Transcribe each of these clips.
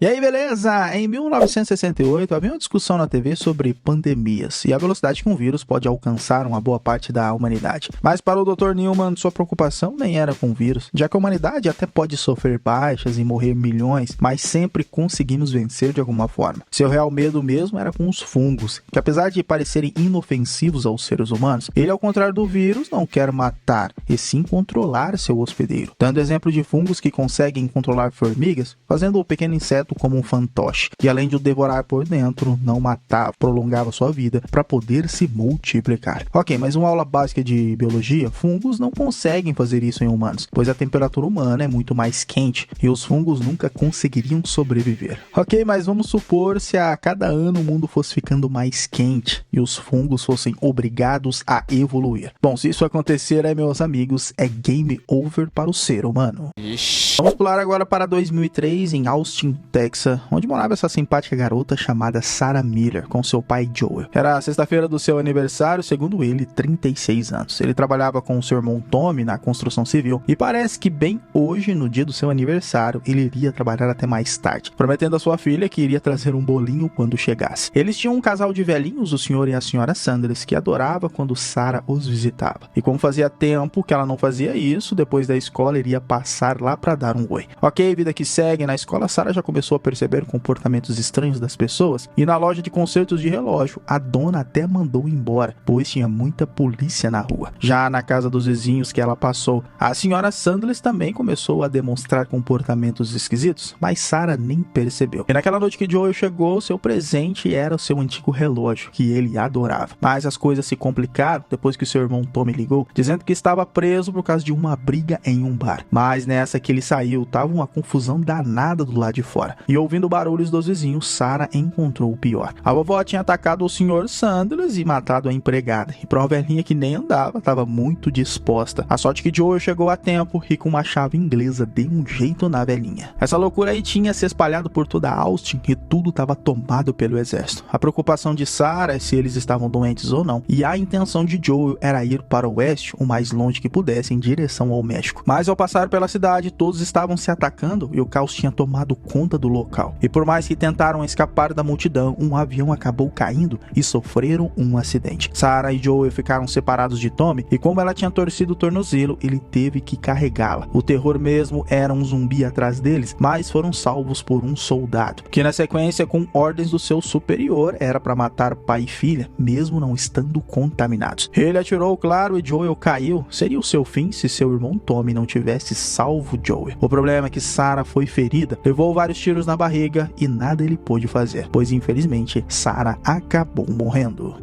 E aí, beleza? Em 1968 havia uma discussão na TV sobre pandemias e a velocidade que um vírus pode alcançar uma boa parte da humanidade. Mas para o Dr. Newman, sua preocupação nem era com o vírus, já que a humanidade até pode sofrer baixas e morrer milhões, mas sempre conseguimos vencer de alguma forma. Seu real medo mesmo era com os fungos, que apesar de parecerem inofensivos aos seres humanos, ele, ao contrário do vírus, não quer matar, e sim controlar seu hospedeiro. Dando exemplo de fungos que conseguem controlar formigas, fazendo o pequeno inseto como um fantoche, que além de o devorar por dentro, não matava, prolongava sua vida para poder se multiplicar. Ok, mas uma aula básica de biologia, fungos não conseguem fazer isso em humanos, pois a temperatura humana é muito mais quente e os fungos nunca conseguiriam sobreviver. Ok, mas vamos supor se a cada ano o mundo fosse ficando mais quente e os fungos fossem obrigados a evoluir. Bom, se isso acontecer, meus amigos, é game over para o ser humano. Vamos pular agora para 2003 em Austin, Texas, onde morava essa simpática garota chamada Sarah Miller, com seu pai Joel. Era a sexta-feira do seu aniversário, segundo ele, 36 anos. Ele trabalhava com seu irmão Tommy na construção civil e parece que bem hoje, no dia do seu aniversário, ele iria trabalhar até mais tarde, prometendo à sua filha que iria trazer um bolinho quando chegasse. Eles tinham um casal de velhinhos, o senhor e a senhora Sanders, que adorava quando Sarah os visitava. E como fazia tempo que ela não fazia isso, depois da escola iria passar lá para dar um oi. Ok, vida que segue. Na escola, Sarah já começou a perceber comportamentos estranhos das pessoas e na loja de consertos de relógio, a dona até mandou embora, pois tinha muita polícia na rua. Já na casa dos vizinhos que ela passou, a senhora Sanders também começou a demonstrar comportamentos esquisitos, mas Sarah nem percebeu. E naquela noite que Joel chegou, seu presente era o seu antigo relógio, que ele adorava. Mas as coisas se complicaram depois que seu irmão Tommy ligou, dizendo que estava preso por causa de uma briga em um bar. Mas nessa que ele saiu, tava uma confusão danada do lado de fora. E ouvindo barulhos dos vizinhos, Sarah encontrou o pior. A vovó tinha atacado o Sr. Sanders e matado a empregada. E para uma velhinha que nem andava, estava muito disposta. A sorte que Joel chegou a tempo e com uma chave inglesa deu um jeito na velhinha. Essa loucura aí tinha se espalhado por toda Austin e tudo estava tomado pelo exército. A preocupação de Sarah é se eles estavam doentes ou não. E a intenção de Joel era ir para o oeste o mais longe que pudesse em direção ao México. Mas ao passar pela cidade, todos estavam se atacando e o caos tinha tomado conta do local. E por mais que tentaram escapar da multidão, um avião acabou caindo e sofreram um acidente. Sarah e Joel ficaram separados de Tommy e como ela tinha torcido o tornozelo, ele teve que carregá-la. O terror mesmo era um zumbi atrás deles, mas foram salvos por um soldado, que na sequência, com ordens do seu superior, era para matar pai e filha, mesmo não estando contaminados. Ele atirou, claro, e Joel caiu. Seria o seu fim se seu irmão Tommy não tivesse salvo Joel. O problema é que Sarah foi ferida, levou vários tiros na barriga e nada ele pôde fazer, pois infelizmente Sarah acabou morrendo.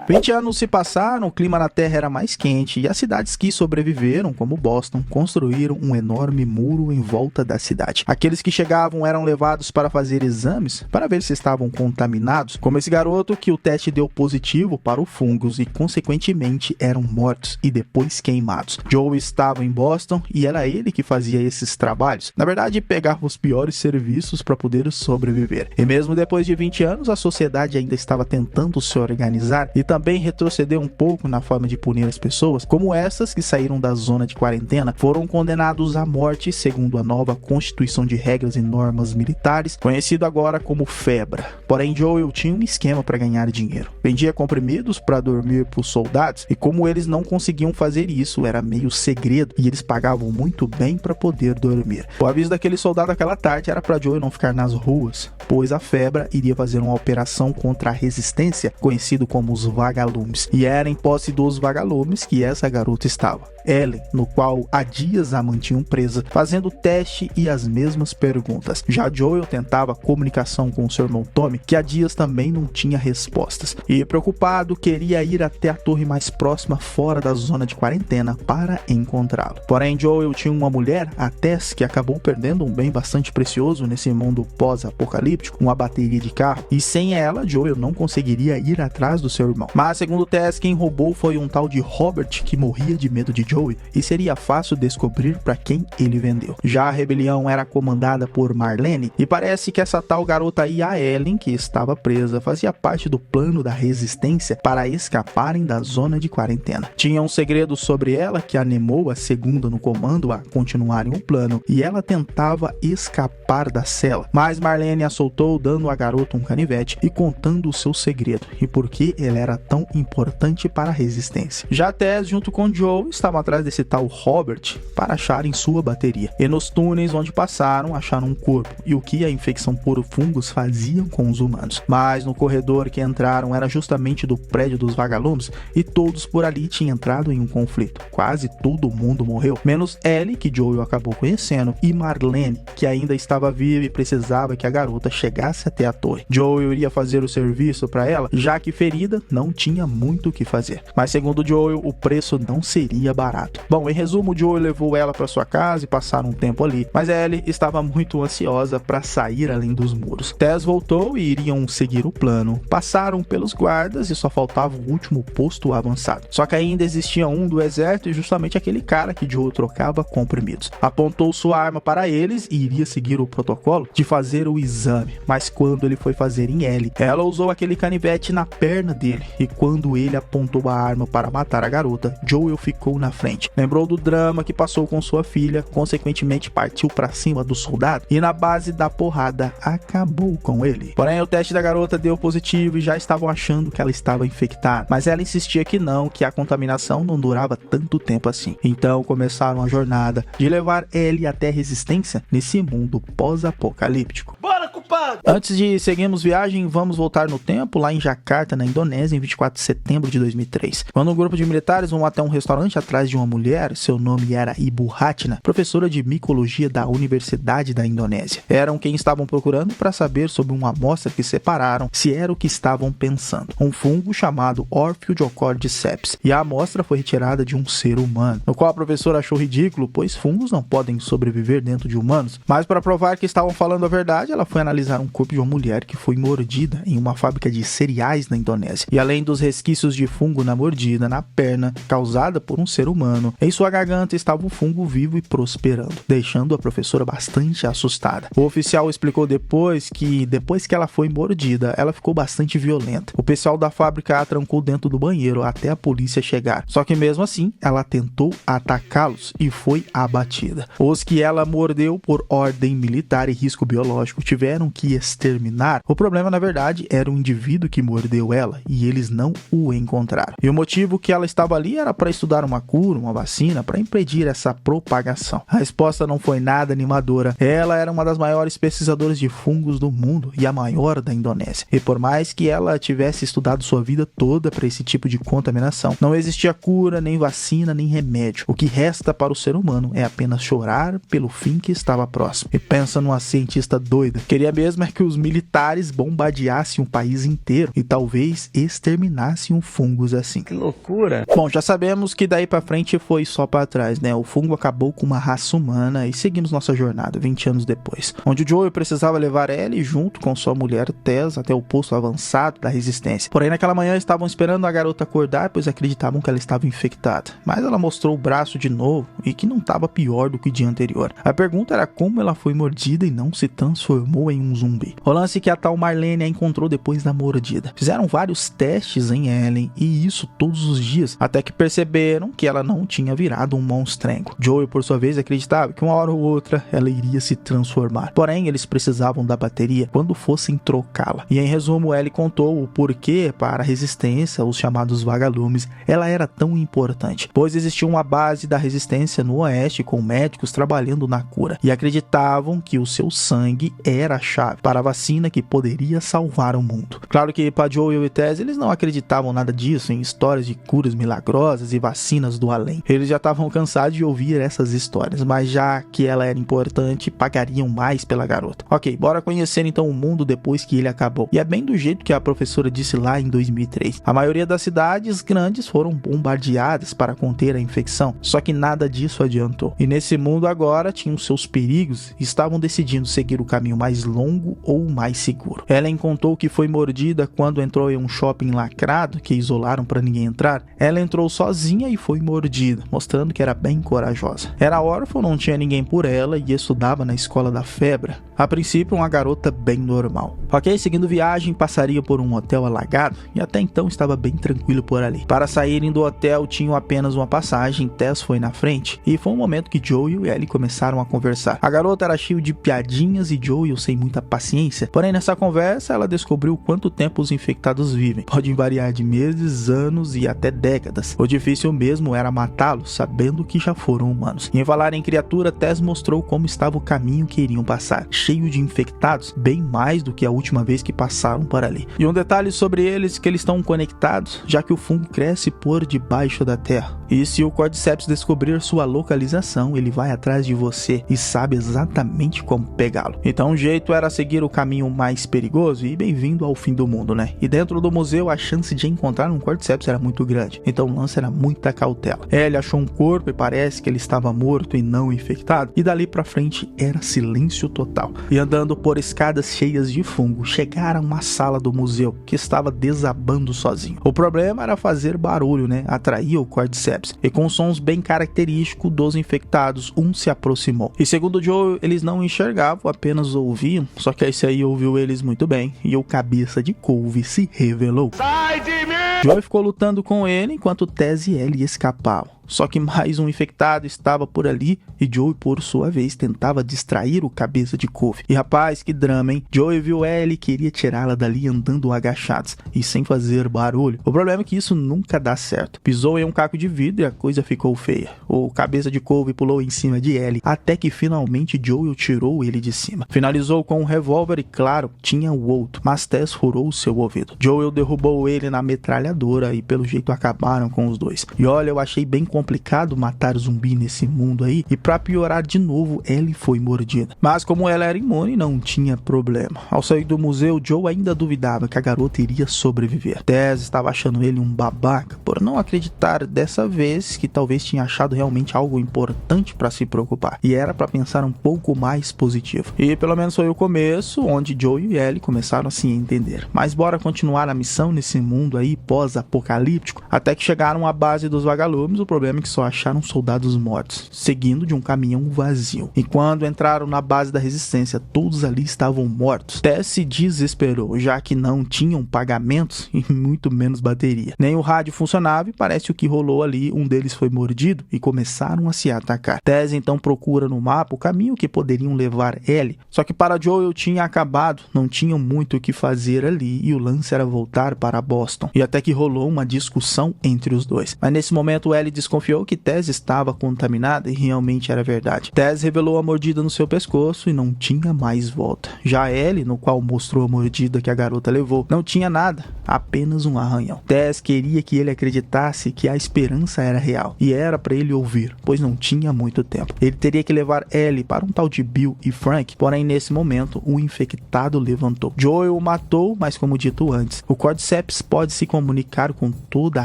20 anos se passaram, o clima na Terra era mais quente e as cidades que sobreviveram, como Boston, construíram um enorme muro em volta da cidade. Aqueles que chegavam eram levados para fazer exames para ver se estavam contaminados, como esse garoto que o teste deu positivo para o fungos e consequentemente eram mortos e depois queimados. Joe estava em Boston e era ele que fazia esses trabalhos. Na verdade, pegava os piores serviços para poder sobreviver. E mesmo depois de 20 anos, a sociedade ainda estava tentando se organizar e também retroceder um pouco na forma de punir as pessoas, como essas que saíram da zona de quarentena foram condenados à morte segundo a nova Constituição de Regras e Normas Militares, conhecido agora como FEBRA. Porém, Joel tinha um esquema para ganhar dinheiro. Vendia comprimidos para dormir para os soldados e como eles não conseguiam fazer isso, era meio segredo e eles pagavam muito bem para poder dormir. O aviso daquele soldado aquela tarde era para Joel não ficar nas ruas, pois a FEBRA iria fazer uma operação contra a resistência, conhecido como os vagalumes, e era em posse dos vagalumes que essa garota estava. Ellen, no qual há dias a mantinham presa, fazendo teste e as mesmas perguntas. Já Joel tentava comunicação com seu irmão Tommy, que há dias também não tinha respostas. E preocupado, queria ir até a torre mais próxima fora da zona de quarentena para encontrá-lo. Porém, Joel tinha uma mulher, a Tess, que acabou perdendo um bem bastante precioso nesse mundo pós-apocalíptico, uma bateria de carro, e sem ela, Joel não conseguiria ir atrás do seu irmão. Mas, segundo Tess, quem roubou foi um tal de Robert, que morria de medo de Joey e seria fácil descobrir para quem ele vendeu. Já a rebelião era comandada por Marlene e parece que essa tal garota aí, a Ellen, que estava presa, fazia parte do plano da resistência para escaparem da zona de quarentena. Tinha um segredo sobre ela que animou a segunda no comando a continuarem o plano e ela tentava escapar da cela, mas Marlene a soltou dando à garota um canivete e contando o seu segredo e por que ele era tão importante para a resistência. Já Tess, junto com Joe, estavam atrás desse tal Robert para acharem sua bateria. E nos túneis onde passaram, acharam um corpo e o que a infecção por fungos faziam com os humanos. Mas no corredor que entraram era justamente do prédio dos vagalumes e todos por ali tinham entrado em um conflito. Quase todo mundo morreu, menos Ellie, que Joel acabou conhecendo, e Marlene, que ainda estava viva e precisava que a garota chegasse até a torre. Joel iria fazer o serviço para ela, já que ferida não tinha muito o que fazer. Mas segundo Joel, o preço não seria barato. Bom, em resumo, Joel levou ela para sua casa e passaram um tempo ali, mas Ellie estava muito ansiosa para sair além dos muros. Tess voltou e iriam seguir o plano. Passaram pelos guardas e só faltava o último posto avançado. Só que ainda existia um do exército e justamente aquele cara que Joel trocava comprimidos. Apontou sua arma para eles e iria seguir o protocolo de fazer o exame, mas quando ele foi fazer em Ellie, ela usou aquele canivete na perna dele e quando ele apontou a arma para matar a garota, Joel ficou na frente. Lembrou do drama que passou com sua filha, consequentemente partiu para cima do soldado e na base da porrada acabou com ele. Porém, o teste da garota deu positivo e já estavam achando que ela estava infectada, mas ela insistia que não, que a contaminação não durava tanto tempo assim. Então começaram a jornada de levar Ellie até a resistência nesse mundo pós-apocalíptico. Bora, culpado! Antes de seguirmos viagem, vamos voltar no tempo, lá em Jakarta, na Indonésia, em 24 de setembro de 2003. Quando um grupo de militares vão até um restaurante atrás de uma mulher, seu nome era Ibu Ratna, professora de micologia da Universidade da Indonésia. Eram quem estavam procurando para saber sobre uma amostra que separaram se era o que estavam pensando, um fungo chamado Orphiocordyceps, e a amostra foi retirada de um ser humano, no qual a professora achou ridículo, pois fungos não podem sobreviver dentro de humanos, mas para provar que estavam falando a verdade, ela foi analisar um corpo de uma mulher que foi mordida em uma fábrica de cereais na Indonésia, e além dos resquícios de fungo na mordida na perna, causada por um ser humano, em sua garganta estava um fungo vivo e prosperando, deixando a professora bastante assustada. O oficial explicou depois que ela foi mordida, ela ficou bastante violenta. O pessoal da fábrica a trancou dentro do banheiro até a polícia chegar, só que mesmo assim, ela tentou atacá-los e foi abatida. Os que ela mordeu por ordem militar e risco biológico tiveram que exterminar. O problema, na verdade, era o indivíduo que mordeu ela e eles não o encontraram. E o motivo que ela estava ali era para estudar uma cura, uma vacina, para impedir essa propagação. A resposta não foi nada animadora. Ela era uma das maiores pesquisadoras de fungos do mundo e a maior da Indonésia. E por mais que ela tivesse estudado sua vida toda para esse tipo de contaminação, não existia cura, nem vacina, nem remédio. O que resta para o ser humano é apenas chorar pelo fim que estava próximo. E pensa numa cientista doida. Queria mesmo é que os militares bombardeassem o país inteiro e talvez exterminassem fungos assim. Que loucura! Bom, já sabemos que daí pra frente foi só pra trás, né? O fungo acabou com uma raça humana e seguimos nossa jornada 20 anos depois, onde o Joel precisava levar Ellie junto com sua mulher Tess até o posto avançado da resistência. Porém, naquela manhã estavam esperando a garota acordar, pois acreditavam que ela estava infectada. Mas ela mostrou o braço de novo e que não estava pior do que o dia anterior. A pergunta era como ela foi mordida e não se transformou em um zumbi. O lance é que a tal Marlene a encontrou depois da mordida. Fizeram vários testes em Ellen e isso todos os dias, até que perceberam que ela não tinha virado um monstrengo. Joel, por sua vez, acreditava que uma hora ou outra ela iria se transformar. Porém, eles precisavam da bateria quando fossem trocá-la. E em resumo, Ellie contou o porquê para a resistência, os chamados vagalumes, ela era tão importante, pois existia uma base da resistência no oeste com médicos trabalhando na cura e acreditavam que o seu sangue era a chave para a vacina que poderia salvar o mundo. Claro que para Joel e Tess, eles não acreditavam nada disso em histórias de curas milagrosas e vacinas do além. Eles já estavam cansados de ouvir essas histórias, mas já que ela era importante, pagariam mais pela garota. Ok, bora conhecer então o mundo depois que ele acabou. E é bem do jeito que a professora disse lá em 2003. A maioria das cidades grandes foram bombardeadas para conter a infecção, só que nada disso adiantou. E nesse mundo agora tinham seus perigos e estavam decidindo seguir o caminho mais longo ou mais seguro. Ellen contou que foi mordida quando entrou em um shopping lacrado que isolaram para ninguém entrar. Ela entrou sozinha e foi mordida mordida, mostrando que era bem corajosa. Era órfã, não tinha ninguém por ela e estudava na escola da Febre. A princípio, uma garota bem normal. Ok, seguindo viagem, passaria por um hotel alagado e até então estava bem tranquilo por ali. Para saírem do hotel, tinham apenas uma passagem, Tess foi na frente e foi um momento que Joel e Ellie começaram a conversar. A garota era cheia de piadinhas e Joel sem muita paciência, porém nessa conversa ela descobriu quanto tempo os infectados vivem. Podem variar de meses, anos e até décadas. O difícil mesmo era matá-los, sabendo que já foram humanos. E em falar em criatura, Tess mostrou como estava o caminho que iriam passar, cheio de infectados, bem mais do que a última vez que passaram por ali. E um detalhe sobre eles, que eles estão conectados, já que o fungo cresce por debaixo da terra. E se o Cordyceps descobrir sua localização, ele vai atrás de você e sabe exatamente como pegá-lo. Então o jeito era seguir o caminho mais perigoso e bem-vindo ao fim do mundo, né? E dentro do museu a chance de encontrar um Cordyceps era muito grande, então o lance era muita cautela. Ele achou um corpo e parece que ele estava morto e não infectado, e dali pra frente era silêncio total. E andando por escadas cheias de fungo, chegaram a uma sala do museu que estava desabando sozinho. O problema era fazer barulho, né? Atraía o Cordyceps, e com sons bem característicos dos infectados, um se aproximou. E segundo Joel, eles não enxergavam, apenas ouviam, só que esse aí ouviu eles muito bem, e o cabeça de couve se revelou. Sai de mim! Joel ficou lutando com ele enquanto Tess e Ellie escapavam. Só que mais um infectado estava por ali e Joey, por sua vez, tentava distrair o cabeça de couve. E rapaz, que drama, hein? Joey viu ela e queria tirá-la dali andando agachados e sem fazer barulho. O problema é que isso nunca dá certo. Pisou em um caco de vidro e a coisa ficou feia. O cabeça de couve pulou em cima de Ellie, até que finalmente Joey tirou ele de cima. Finalizou com um revólver e, claro, tinha o outro, mas Tess furou o seu ouvido. Joey derrubou ele na metralhadora e pelo jeito acabaram com os dois. E olha, eu achei bem complicado matar zumbi nesse mundo aí, e pra piorar de novo, Ellie foi mordida. Mas como ela era imune, não tinha problema. Ao sair do museu, Joe ainda duvidava que a garota iria sobreviver. Tess estava achando ele um babaca, por não acreditar dessa vez que talvez tinha achado realmente algo importante pra se preocupar, e era pra pensar um pouco mais positivo. E pelo menos foi o começo, onde Joe e Ellie começaram a se entender. Mas bora continuar a missão nesse mundo aí pós-apocalíptico, até que chegaram à base dos vagalumes. O problema é que só acharam soldados mortos, seguindo de um caminhão vazio. E quando entraram na base da resistência, todos ali estavam mortos. Tess se desesperou, já que não tinham pagamentos e muito menos bateria. Nem o rádio funcionava e parece o que rolou ali, um deles foi mordido e começaram a se atacar. Tess então procura no mapa o caminho que poderiam levar Ellie, só que para Joel tinha acabado, não tinham muito o que fazer ali e o lance era voltar para Boston. E até que rolou uma discussão entre os dois. Mas nesse momento Ellie desconfiou que Tess estava contaminada e realmente era verdade. Tess revelou a mordida no seu pescoço e não tinha mais volta. Já Ellie, no qual mostrou a mordida que a garota levou, não tinha nada, apenas um arranhão. Tess queria que ele acreditasse que a esperança era real, e era para ele ouvir, pois não tinha muito tempo. Ele teria que levar Ellie para um tal de Bill e Frank, porém nesse momento o infectado levantou. Joel o matou, mas como dito antes, o Cordyceps pode se comunicar com toda a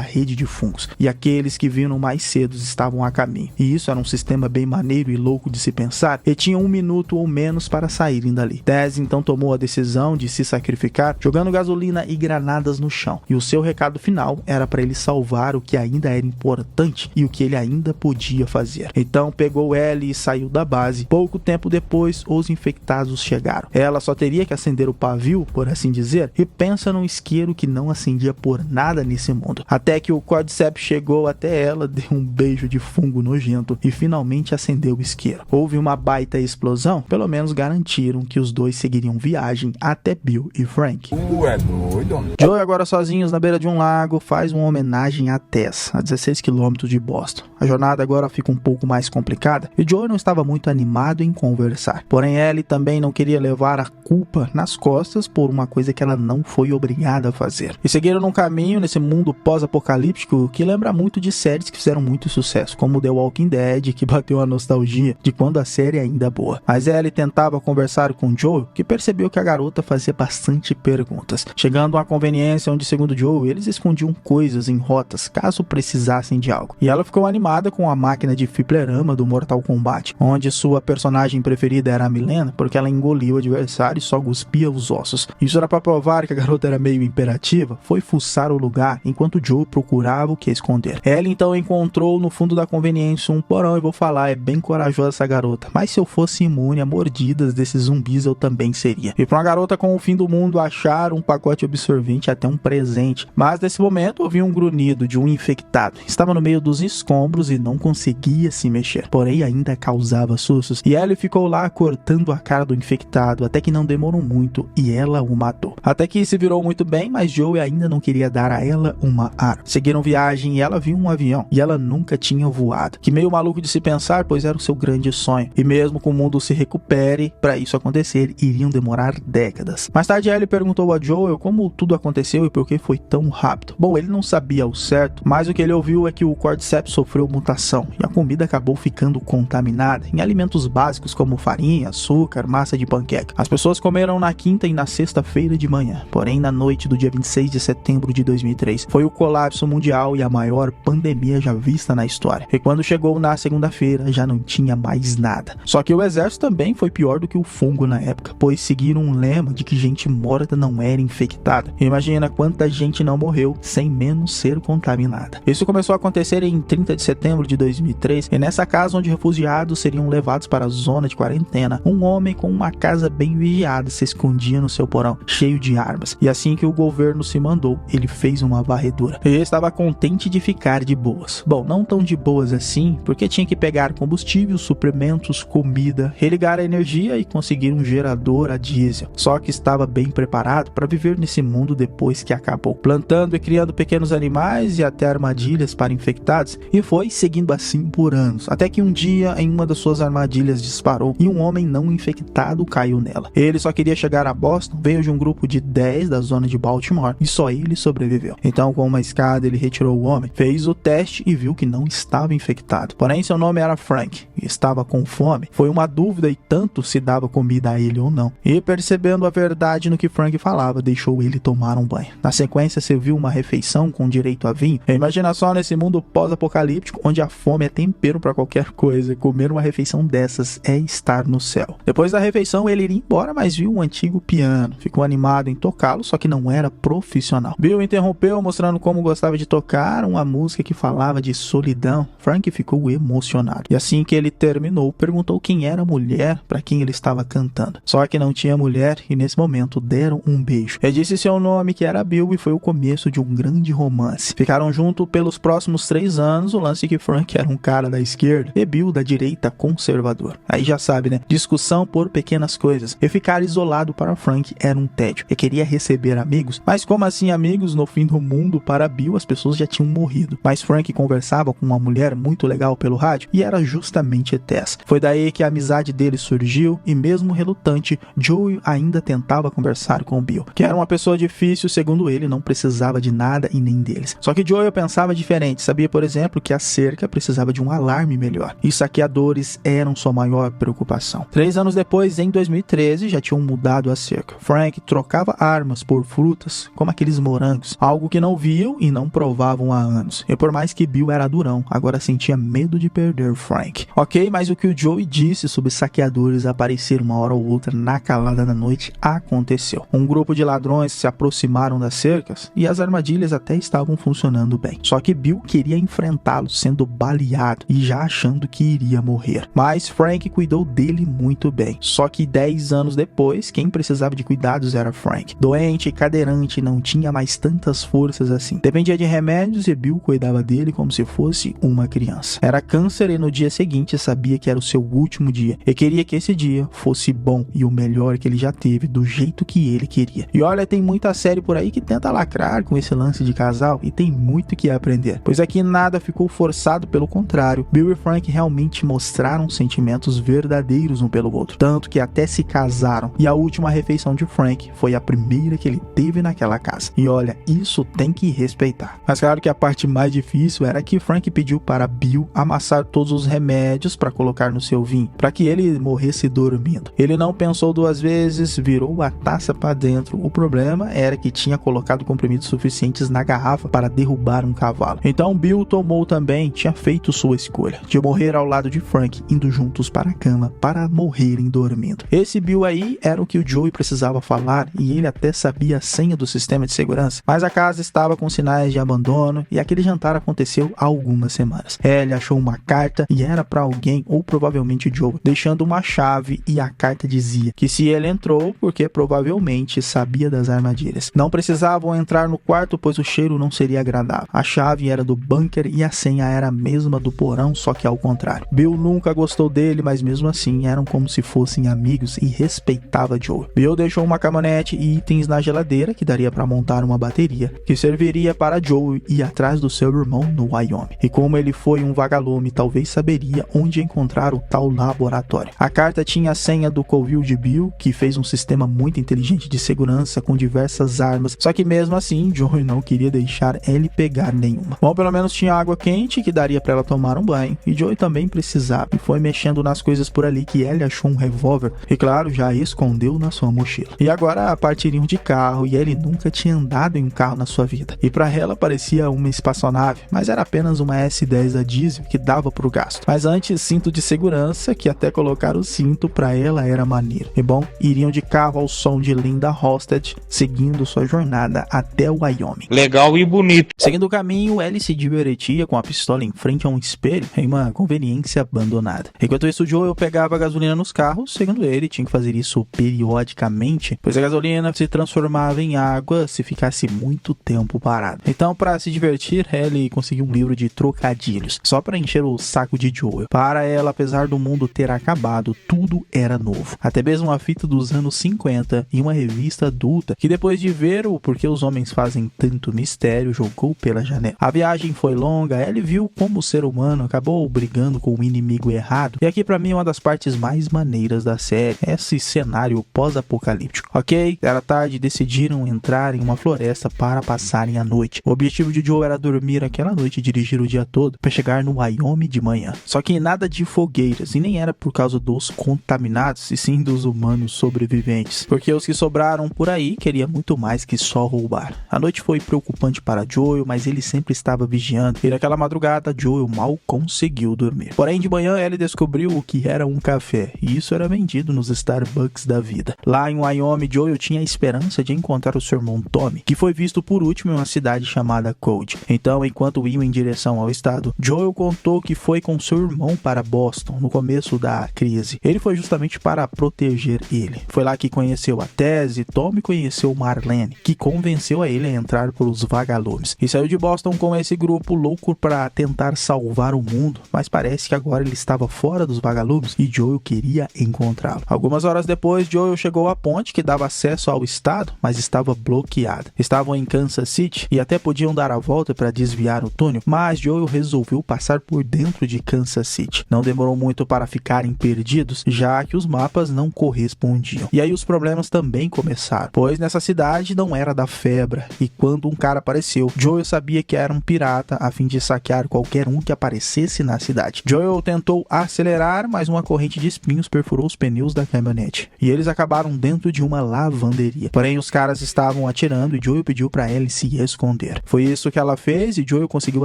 rede de fungos, e aqueles que viram mais cedo estavam a caminho. E isso era um sistema bem maneiro e louco de se pensar, e tinha 1 minuto ou menos para saírem dali. Tess então tomou a decisão de se sacrificar, jogando gasolina e granadas no chão, e o seu recado final era para ele salvar o que ainda era importante e o que ele ainda podia fazer. Então pegou Ellie e saiu da base. Pouco tempo depois, os infectados chegaram. Ela só teria que acender o pavio, por assim dizer, e pensa num isqueiro que não acendia por nada nesse mundo. Até que o Cordyceps chegou até ela, deu um beijo de fungo nojento e finalmente acendeu o isqueiro. Houve uma baita explosão, pelo menos garantiram que os dois seguiriam viagem até Bill e Frank. É doido? Joe, agora sozinhos na beira de um lago, faz uma homenagem a Tess, a 16 km de Boston. A jornada agora fica um pouco mais complicada e Joe não estava muito animado em conversar. Porém, Ellie também não queria levar a culpa nas costas por uma coisa que ela não foi obrigada a fazer. E seguiram num caminho nesse mundo pós-apocalíptico que lembra muito de séries que fizeram muito sucesso, como The Walking Dead, que bateu a nostalgia de quando a série ainda é boa. Mas Ellie tentava conversar com Joe, que percebeu que a garota fazia bastante perguntas, chegando a uma conveniência onde, segundo Joe, eles escondiam coisas em rotas caso precisassem de algo. E ela ficou animada com a máquina de fliperama do Mortal Kombat, onde sua personagem preferida era a Milena, porque ela engolia o adversário e só cuspia os ossos. Isso era para provar que a garota era meio imperativa. Foi fuçar o lugar enquanto Joe procurava o que esconder. Ellie então encontrou encontrou no fundo da conveniência um porão e vou falar, é bem corajosa essa garota. Mas se eu fosse imune a mordidas desses zumbis, eu também seria. E pra uma garota com o fim do mundo achar um pacote absorvente é até um presente. Mas nesse momento ouvi um grunhido de um infectado. Estava no meio dos escombros e não conseguia se mexer. Porém ainda causava sustos. E Ellie ficou lá cortando a cara do infectado até que não demorou muito e ela o matou. Até que se virou muito bem, mas Joey ainda não queria dar a ela uma arma. Seguiram viagem e ela viu um avião. E ela nunca tinha voado. Que meio maluco de se pensar, pois era o seu grande sonho. E mesmo que o mundo se recupere, para isso acontecer, iriam demorar décadas. Mais tarde, Ellie perguntou a Joel como tudo aconteceu e por que foi tão rápido. Bom, ele não sabia ao certo, mas o que ele ouviu é que o Cordyceps sofreu mutação e a comida acabou ficando contaminada em alimentos básicos como farinha, açúcar, massa de panqueca. As pessoas comeram na quinta e na sexta-feira de manhã. Porém, na noite do dia 26 de setembro de 2003, foi o colapso mundial e a maior pandemia já vista na história. E quando chegou na segunda-feira, já não tinha mais nada. Só que o exército também foi pior do que o fungo na época, pois seguiram um lema de que gente morta não era infectada. Imagina quanta gente não morreu sem menos ser contaminada. Isso começou a acontecer em 30 de setembro de 2003, e nessa casa onde refugiados seriam levados para a zona de quarentena, um homem com uma casa bem vigiada se escondia no seu porão, cheio de armas. E assim que o governo se mandou, ele fez uma varredura. E estava contente de ficar de boas. Bom, não tão de boas assim, porque tinha que pegar combustível, suprimentos, comida, religar a energia e conseguir um gerador a diesel. Só que estava bem preparado para viver nesse mundo depois que acabou, plantando e criando pequenos animais e até armadilhas para infectados, e foi seguindo assim por anos, até que um dia em uma das suas armadilhas disparou e um homem não infectado caiu nela. Ele só queria chegar a Boston, veio de um grupo de 10 da zona de Baltimore e só ele sobreviveu. Então, com uma escada, ele retirou o homem, fez o teste e viu que não estava infectado. Porém, seu nome era Frank e estava com fome. Foi uma dúvida e tanto se dava comida a ele ou não. E percebendo a verdade no que Frank falava, deixou ele tomar um banho. Na sequência, serviu uma refeição com direito a vinho. E imagina só nesse mundo pós-apocalíptico, onde a fome é tempero para qualquer coisa. Comer uma refeição dessas é estar no céu. Depois da refeição, ele iria embora, mas viu um antigo piano. Ficou animado em tocá-lo, só que não era profissional. Bill interrompeu, mostrando como gostava de tocar uma música que falava de solidão. Frank ficou emocionado. E assim que ele terminou, perguntou quem era a mulher para quem ele estava cantando. Só que não tinha mulher e nesse momento deram um beijo. Ele disse seu nome, que era Bill, e foi o começo de um grande romance. Ficaram juntos pelos próximos 3 anos, o lance que Frank era um cara da esquerda e Bill da direita conservador. Aí já sabe, né? Discussão por pequenas coisas. E ficar isolado para Frank era um tédio. Ele queria receber amigos, mas como assim amigos no fim do mundo? Para Bill as pessoas já tinham morrido. Mas Frank conversava com uma mulher muito legal pelo rádio e era justamente Tess. Foi daí que a amizade dele surgiu e mesmo relutante, Joey ainda tentava conversar com Bill, que era uma pessoa difícil, segundo ele, não precisava de nada e nem deles. Só que Joey pensava diferente, sabia, por exemplo, que a cerca precisava de um alarme melhor e saqueadores eram sua maior preocupação. 3 anos depois, em 2013, já tinham mudado a cerca. Frank trocava armas por frutas, como aqueles morangos, algo que não viam e não provavam há anos. E por mais que Bill era durão, agora sentia medo de perder Frank. Ok, mas o que o Joey disse sobre saqueadores aparecer uma hora ou outra na calada da noite aconteceu. Um grupo de ladrões se aproximaram das cercas e as armadilhas até estavam funcionando bem. Só que Bill queria enfrentá-los sendo baleado e já achando que iria morrer. Mas Frank cuidou dele muito bem. Só que 10 anos depois, quem precisava de cuidados era Frank. Doente e cadeirante, não tinha mais tantas forças assim. Dependia de remédios e Bill cuidava dele como se fosse uma criança. Era câncer e no dia seguinte sabia que era o seu último dia. E queria que esse dia fosse bom e o melhor que ele já teve, do jeito que ele queria. E olha, tem muita série por aí que tenta lacrar com esse lance de casal e tem muito que aprender. Pois aqui nada ficou forçado, pelo contrário. Bill e Frank realmente mostraram sentimentos verdadeiros um pelo outro. Tanto que até se casaram. E a última refeição de Frank foi a primeira que ele teve naquela casa. E olha, isso tem que respeitar. Mas claro que a parte mais difícil era que Frank pediu para Bill amassar todos os remédios para colocar no seu vinho, para que ele morresse dormindo. Ele não pensou 2 vezes, virou a taça para dentro. O problema era que tinha colocado comprimidos suficientes na garrafa para derrubar um cavalo. Então Bill tomou também, tinha feito sua escolha de morrer ao lado de Frank, indo juntos para a cama para morrerem dormindo. Esse Bill aí era o que o Joey precisava falar e ele até sabia a senha do sistema de segurança, mas a casa estava com sinais de abandono e aquele jantar aconteceu algumas semanas. Ellie achou uma carta e era para alguém, ou provavelmente Joe, deixando uma chave, e a carta dizia que se ele entrou, porque provavelmente sabia das armadilhas. Não precisavam entrar no quarto, pois o cheiro não seria agradável. A chave era do bunker e a senha era a mesma do porão, só que ao contrário. Bill nunca gostou dele, mas mesmo assim eram como se fossem amigos e respeitava Joe. Bill deixou uma caminhonete e itens na geladeira que daria para montar uma bateria, que serviria para Joe ir atrás do seu irmão no Wyoming. E como ele foi um vagalume, talvez saberia onde encontrar o tal laboratório. A carta tinha a senha do covil de Bill, que fez um sistema muito inteligente de segurança com diversas armas, só que mesmo assim Joe não queria deixar ele pegar nenhuma. Bom, pelo menos tinha água quente que daria para ela tomar um banho, e Joe também precisava, e foi mexendo nas coisas por ali que ele achou um revólver, e claro, já escondeu na sua mochila. E agora partiriam de carro, e ele nunca tinha andado em um carro na sua vida, e para ela parecia uma espaçonave, mas era apenas uma S10 a diesel que dava pro gasto. Mas antes, cinto de segurança, que até colocar o cinto para ela era maneiro. E bom, iriam de carro ao som de Linda Ronstadt, seguindo sua jornada até o Wyoming. Legal e bonito. Seguindo o caminho, Ellie se divertia com a pistola em frente a um espelho, em uma conveniência abandonada. Enquanto isso, Joel pegava a gasolina nos carros. Segundo ele, tinha que fazer isso periodicamente, pois a gasolina se transformava em água se ficasse muito tempo parado. Então, para se divertir, Ellie conseguiu um livro de trocadilhos, só para encher o saco de Joel. Para ela, apesar do mundo ter acabado, tudo era novo. Até mesmo uma fita dos anos 50 e uma revista adulta, que depois de ver o porquê os homens fazem tanto mistério, jogou pela janela. A viagem foi longa, Ellie viu como o ser humano acabou brigando com o inimigo errado, e aqui pra mim é uma das partes mais maneiras da série, esse cenário pós-apocalíptico. Ok, era tarde e decidiram entrar em uma floresta para passarem a noite. O objetivo de Joe era dormir aquela noite e dirigir o dia todo para chegar no Wyoming de manhã. Só que nada de fogueiras, e nem era por causa dos contaminados, e sim dos humanos sobreviventes, porque os que sobraram por aí queriam muito mais que só roubar. A noite foi preocupante para Joel, mas ele sempre estava vigiando, e naquela madrugada Joel mal conseguiu dormir. Porém, de manhã ele descobriu o que era um café, e isso era vendido nos Starbucks da vida. Lá em Wyoming, Joel tinha a esperança de encontrar o seu irmão Tommy, que foi visto por último em uma cidade chamada Cold. Então, enquanto iam em direção ao estado, Joel contou que foi com seu irmão para Boston no começo da crise. Ele foi justamente para proteger ele. Foi lá que conheceu a Tess, e Tommy conheceu Marlene, que convenceu a ele a entrar pelos vagalumes. E saiu de Boston com esse grupo louco para tentar salvar o mundo, mas parece que agora ele estava fora dos vagalumes e Joel queria encontrá-lo. Algumas horas depois, Joel chegou à ponte que dava acesso ao estado, mas estava bloqueada. Estavam em Kansas City e até podiam dar a volta para desviar o túnel, mas Joel resolveu passar por dentro de Kansas City. Não demorou muito para ficarem perdidos, já que os mapas não correspondiam. E aí os problemas também começaram, pois nessa cidade não era da febre, e quando um cara apareceu, Joel sabia que era um pirata a fim de saquear qualquer um que aparecesse na cidade. Joel tentou acelerar, mas uma corrente de espinhos perfurou os pneus da caminhonete, e eles acabaram dentro de uma lavanderia. Porém, os caras estavam atirando e Joel pediu para ele se esconder. Foi isso que ela fez e Joel conseguiu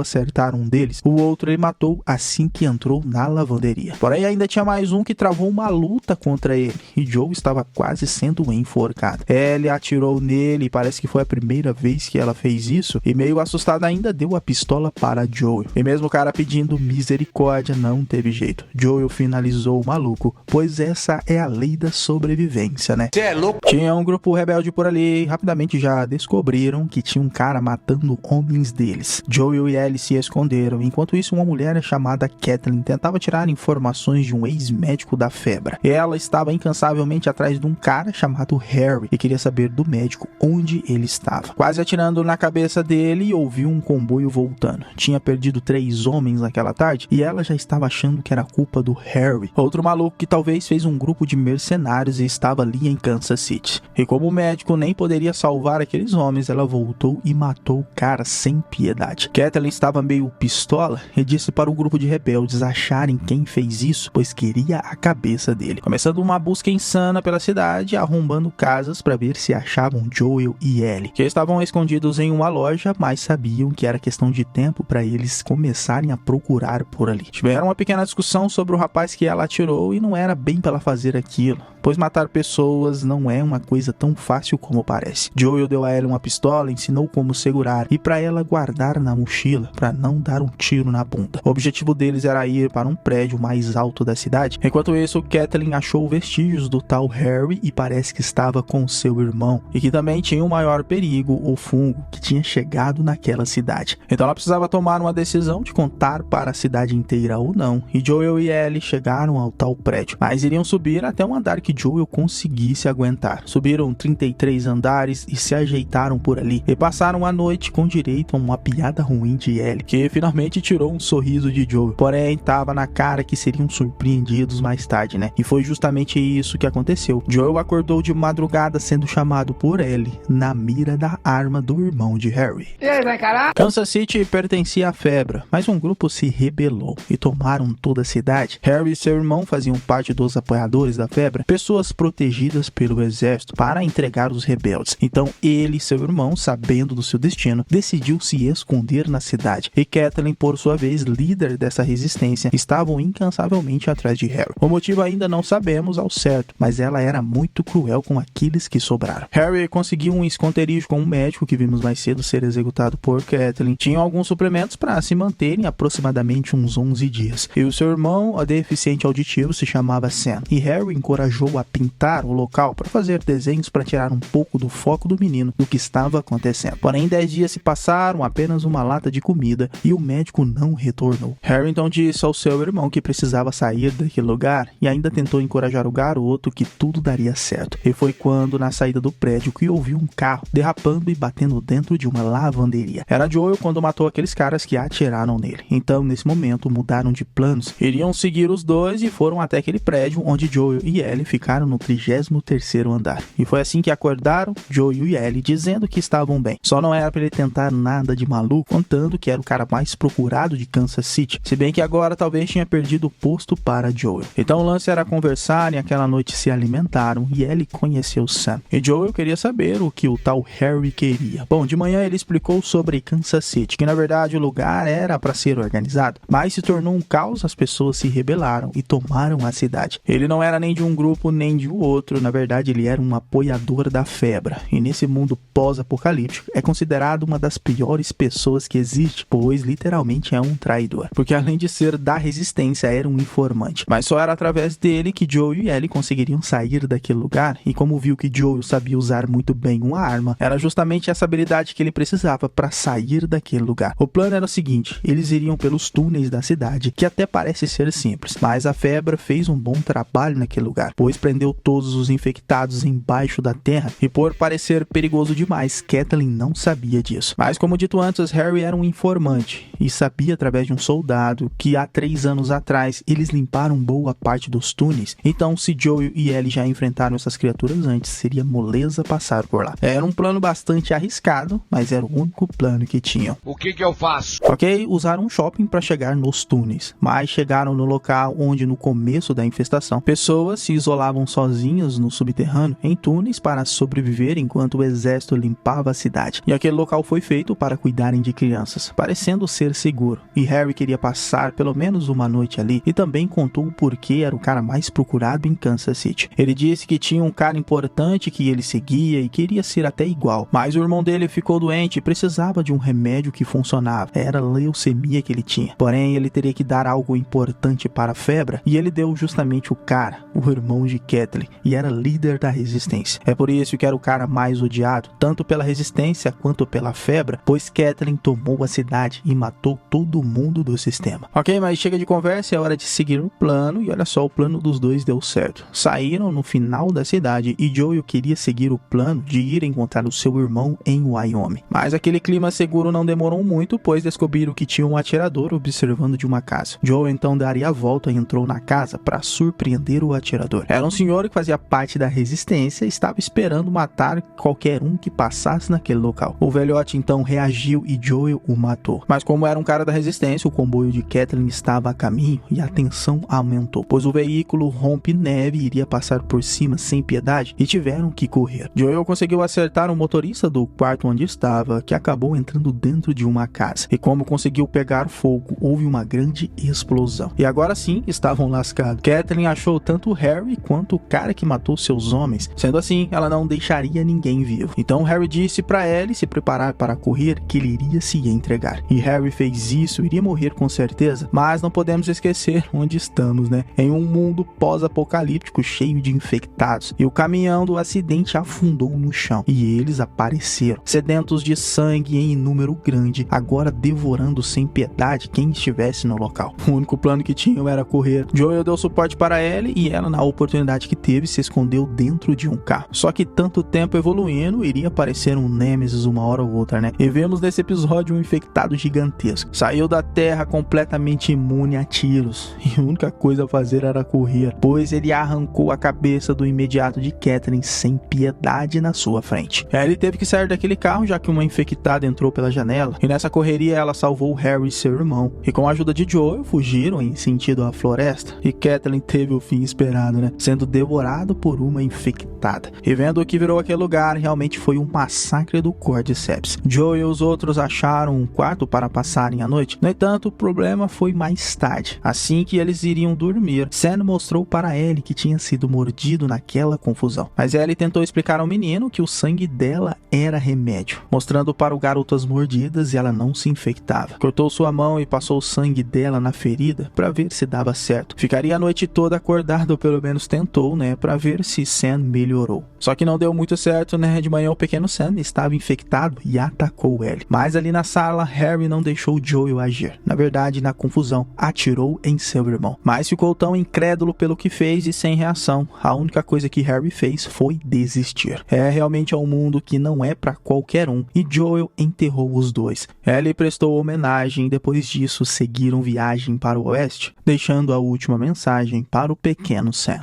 acertar um deles. O outro ele matou assim que entrou na lavanderia. Porém, ainda tinha mais um que travou uma luta contra ele, e Joel estava quase sendo enforcado. Ellie atirou nele e parece que foi a primeira vez que ela fez isso, e meio assustada ainda deu a pistola para Joel. E mesmo o cara pedindo misericórdia, não teve jeito. Joel finalizou o maluco, pois essa é a lei da sobrevivência, né? Cê é louco? Tinha um grupo rebelde por ali, e rapidamente já descobriram que tinha um cara matando homens deles. Joel e Ellie se esconderam, enquanto isso uma mulher chamada Kathleen tentava tirar informações de um ex-médico da febre. Ela estava incansavelmente atrás de um cara chamado Harry e queria saber do médico onde ele estava. Quase atirando na cabeça dele, ouviu um comboio voltando. Tinha perdido 3 homens naquela tarde e ela já estava achando que era culpa do Harry, outro maluco que talvez fez um grupo de mercenários e estava ali em Kansas City. E como o médico nem poderia salvar aqueles homens, ela voltou e matou o cara sem piedade. Kathleen estava meio pistola e disse para o grupo de rebeldes acharem quem fez isso, pois queria a cabeça dele. Começando uma busca insana pela cidade, arrombando casas para ver se achavam Joel e Ellie, que estavam escondidos em uma loja, mas sabiam que era questão de tempo para eles começarem a procurar por ali. Tiveram uma pequena discussão sobre o rapaz que ela atirou e não era bem para ela fazer aquilo, pois matar pessoas não é uma coisa tão fácil como parece. Joel deu a ela uma pistola, ensinou como segurar e para ela guardar na mochila, para não dar um tiro na bunda. O objetivo deles era ir para um prédio mais alto da cidade. Enquanto isso, Kathleen achou vestígios do tal Harry e parece que estava com seu irmão, e que também tinha o maior perigo, o fungo, que tinha chegado naquela cidade. Então ela precisava tomar uma decisão de contar para a cidade inteira ou não, e Joel e Ellie chegaram ao tal prédio, mas iriam subir até um andar que Joel conseguisse aguentar. Subiram 33 andares e se ajeitaram por ali, e passaram a noite com direito a uma piada ruim de Ellie, que finalmente tirou um sorriso de Joel, porém estava na cara que seriam surpreendidos mais tarde, né? E foi justamente isso que aconteceu. Joel acordou de madrugada sendo chamado por Ellie na mira da arma do irmão de Harry. E aí, vai encarar? Kansas City pertencia à Febra, mas um grupo se rebelou e tomaram toda a cidade. Harry e seu irmão faziam parte dos apoiadores da Febra, pessoas protegidas pelo exército para entregar os rebeldes. Então ele e seu irmão, sabendo do seu destino, decidiu se esconder na cidade. E Kathleen, por sua vez, líder dessa resistência, estavam incansavelmente atrás de Harry. O motivo ainda não sabemos ao certo, mas ela era muito cruel com aqueles que sobraram. Harry conseguiu um esconderijo com um médico que vimos mais cedo ser executado por Kathleen. Tinham alguns suplementos para se manterem aproximadamente uns 11 dias. E o seu irmão, a deficiente auditivo, se chamava Sam. E Harry encorajou a pintar o local para fazer desenhos para tirar um pouco do foco do menino do que estava acontecendo. Porém, 10 dias se passaram, apenas uma lata de comida, e o médico não retornou. Harry então disse ao seu irmão que precisava sair daquele lugar e ainda tentou encorajar o garoto que tudo daria certo. E foi quando, na saída do prédio, que ouviu um carro derrapando e batendo dentro de uma lavanderia. Era Joel quando matou aqueles caras que atiraram nele. Então, nesse momento, mudaram de planos. Iriam seguir os dois e foram até aquele prédio onde Joel e Ellie ficaram no 33º andar. E foi assim que acordaram Joel e Ellie dizendo que estavam bem. Só não era para ele tentar nada de maluco, contando que era o cara mais procurado de Kansas City. Se bem que agora talvez tinha perdido o posto para Joel. Então o lance era conversar e aquela noite se alimentaram e Ellie conheceu Sam. E Joel queria saber o que o tal Harry queria. Bom, de manhã ele explicou sobre Kansas City, que na verdade o lugar era para ser organizado, mas se tornou um caos, as pessoas se rebelaram e tomaram a cidade. Ele não era nem de um grupo nem de outro, na verdade ele era um apoiador da Febra, e nesse mundo pós-apocalíptico é considerado uma das piores pessoas que existe, pois literalmente é um traidor, porque além de ser da resistência era um informante. Mas só era através dele que Joel e Ellie conseguiriam sair daquele lugar, e como viu que Joel sabia usar muito bem uma arma, era justamente essa habilidade que ele precisava para sair daquele lugar. O plano era o seguinte: eles iriam pelos túneis da cidade, que até parece ser simples, mas a Febra fez um bom trabalho naquele lugar, pois prendeu todos os infectados embaixo da terra, e por parecer perigoso demais, Kathleen não sabia disso. Mas como dito antes, Harry era um informante, e sabia através de um soldado que há 3 anos atrás eles limparam boa parte dos túneis. Então, se Joel e Ellie já enfrentaram essas criaturas antes, seria moleza passar por lá. Era um plano bastante arriscado, mas era o único plano que tinham. O que eu faço? Ok, usaram um shopping para chegar nos túneis, mas chegaram no local onde no começo da infestação, pessoas se isolavam sozinhas no subterrâneo em túneis para sobreviver enquanto o exército limpava a cidade. E aquele local foi feito para cuidarem de crianças, parecendo ser seguro. E Harry queria passar pelo menos uma noite ali, e também contou o porquê era o cara mais procurado em Kansas City. Ele disse que tinha um cara importante que ele seguia e queria ser até igual, mas o irmão dele ficou doente e precisava de um remédio que funcionava. Era leucemia que ele tinha. Porém, ele teria que dar algo importante para a Febra, e ele deu justamente o cara, o irmão de Kathleen, e era líder da resistência. É por isso que era o cara mais odiado, tanto pela resistência quanto pela Febra, pois Kathleen tomou a cidade e matou todo mundo do sistema. Ok, mas chega de conversa, é hora de seguir o plano, e olha só, o plano dos dois deu certo. Saíram no final da cidade e Joel queria seguir o plano de ir encontrar o seu irmão em Wyoming. Mas aquele clima seguro não demorou muito, pois descobriram que tinha um atirador observando de uma casa. Joel então daria a volta e entrou na casa para surpreender o atirador. Era um senhor que fazia parte da resistência e estava esperando matar qualquer um que passasse naquele local. O velhote então reagiu e Joel o matou. Mas como era um cara da resistência, o comboio de Kathleen estava a caminho e a tensão aumentou, pois o veículo rompe neve e iria passar por cima sem piedade, e tiveram que correr. Joel conseguiu acertar o motorista do quarto onde estava, que acabou entrando dentro de uma casa, e como conseguiu pegar fogo, houve uma grande explosão. E agora sim, estavam lascados. Kathleen achou tanto o Harry quanto o cara que matou seus homens. Sendo assim, ela não deixaria ninguém vivo. Então Harry disse para Ellie se preparar para correr, que ele iria se entregar. E Harry fez isso, iria morrer com certeza, mas não podemos esquecer onde estamos, né? Em um mundo pós-apocalíptico cheio de infectados, e o caminhão do acidente afundou no chão, e eles apareceram, sedentos de sangue em número grande, agora devorando sem piedade quem estivesse no local. O único plano que tinham era correr. Joel deu suporte para Ellie e ela, na oportunidade que teve, se escondeu dentro de um carro. Só que tanto tempo evoluindo, iria aparecer um Nemesis uma hora ou outra, né? E vemos nesse episódio um infectado gigantesco. Saiu da Terra completamente imune a tiros, e a única coisa a fazer era correr, pois ele arrancou a cabeça do imediato de Catherine sem piedade na sua frente. Ellie teve que sair daquele carro, já que uma infectada entrou pela janela, e nessa correria ela salvou Harry e seu irmão, e com a ajuda de Joel, fugiram em sentido à floresta, e Catherine teve o fim esperado, né? Sendo devorado por uma infectada. E vendo o que virou aquele lugar, realmente foi um massacre do Cordyceps. Joel e os outros acharam um quarto para passarem a noite. No entanto, o problema foi mais tarde. Assim que eles iriam dormir, Sam mostrou para Ellie que tinha sido mordido naquela confusão. Mas Ellie tentou explicar ao menino que o sangue dela era remédio, mostrando para o garoto as mordidas e ela não se infectava. Cortou sua mão e passou o sangue dela na ferida para ver se dava certo. Ficaria a noite toda acordado, ou pelo menos tentou, né, para ver se Sam melhorou. Só que não deu muito certo, né? De manhã o pequeno Sam estava infectado e atacou Ellie. Mas ali na sala, Harry não deixou Joel agir. Na verdade, na confusão, atirou em seu irmão. Mas ficou tão incrédulo pelo que fez e sem reação. A única coisa que Harry fez foi desistir. Realmente é um mundo que não é para qualquer um, e Joel enterrou os dois. Ellie prestou homenagem e depois disso seguiram viagem para o oeste, deixando a última mensagem para o pequeno Sam.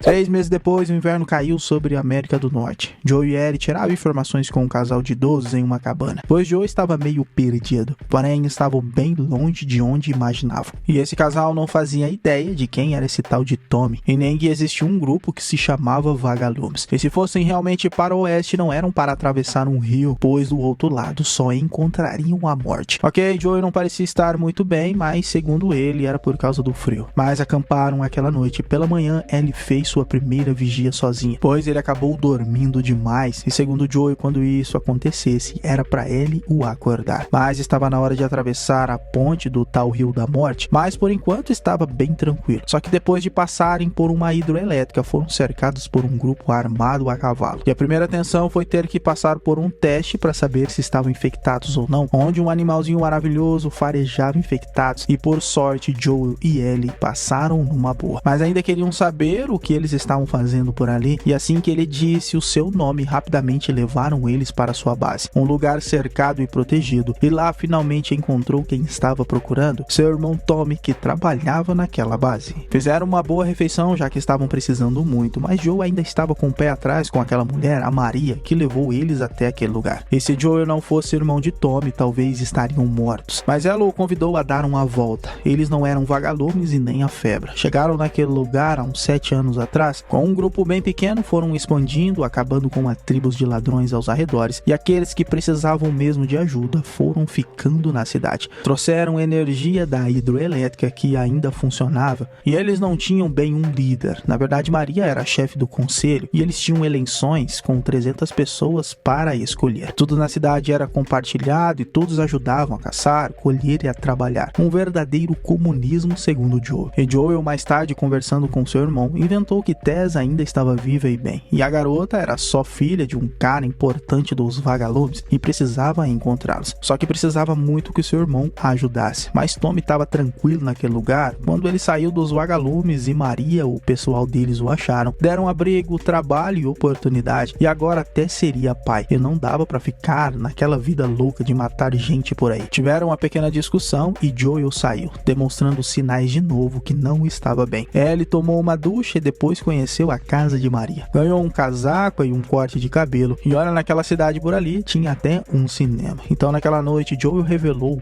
3 meses depois, o inverno caiu sobre a América do Norte. Joe e Ellie tiravam informações com um casal de idosos em uma cabana, pois Joe estava meio perdido, porém estavam bem longe de onde imaginavam. E esse casal não fazia ideia de quem era esse tal de Tommy, e nem que existia um grupo que se chamava Vagalumes. E se fossem realmente para o oeste, não eram para atravessar um rio, pois do outro lado só encontrariam a morte. Ok, Joe não parecia estar muito bem, mas segundo ele, era por causa do frio. Mas acamparam aquela noite. Pela manhã, Ellie fez sua primeira vigia sozinha, pois ele acabou dormindo demais, e segundo Joey, quando isso acontecesse, era para ele o acordar. Mas estava na hora de atravessar a ponte do tal Rio da Morte, mas por enquanto estava bem tranquilo. Só que depois de passarem por uma hidroelétrica, foram cercados por um grupo armado a cavalo. E a primeira tensão foi ter que passar por um teste para saber se estavam infectados ou não, onde um animalzinho maravilhoso farejava infectados, e por sorte Joel e Ellie passaram numa boa. Mas ainda queriam saber o que eles estavam fazendo por ali, e assim que ele disse o seu nome, rapidamente levaram eles para sua base, um lugar cercado e protegido, e lá finalmente encontrou quem estava procurando, seu irmão Tommy, que trabalhava naquela base. Fizeram uma boa refeição, já que estavam precisando muito, mas Joe ainda estava com o pé atrás com aquela mulher, a Maria, que levou eles até aquele lugar. E se Joe não fosse irmão de Tommy, talvez estariam mortos, mas ela o convidou a dar uma volta. Eles não eram vagalumes e nem a febre. Chegaram naquele lugar há uns 7 anos atrás, com um grupo bem pequeno, foram expandindo, acabando com as tribos de ladrões aos arredores, e aqueles que precisavam mesmo de ajuda foram ficando na cidade. Trouxeram energia da hidroelétrica que ainda funcionava, e eles não tinham bem um líder. Na verdade, Maria era a chefe do conselho, e eles tinham eleições com 300 pessoas para escolher. Tudo na cidade era compartilhado e todos ajudavam a caçar, colher e a trabalhar. Um verdadeiro comunismo, segundo Joel. E Joel, mais tarde, conversando com seu irmão, inventou que Tess ainda estava viva e bem, e a garota era só filha de um cara importante dos Vagalumes e precisava encontrá-los. Só que precisava muito que seu irmão a ajudasse. Mas Tommy estava tranquilo naquele lugar quando ele saiu dos Vagalumes, e Maria, o pessoal deles, o acharam, deram abrigo, trabalho e oportunidade, e agora até seria pai, e não dava para ficar naquela vida louca de matar gente por aí. Tiveram uma pequena discussão e Joel saiu, demonstrando sinais de novo que não estava bem. Ellie tomou uma ducha e depois conheceu a casa de Maria. Ganhou um casaco e um corte de cabelo, e olha, naquela cidade por ali tinha até um cinema. Então naquela noite Joel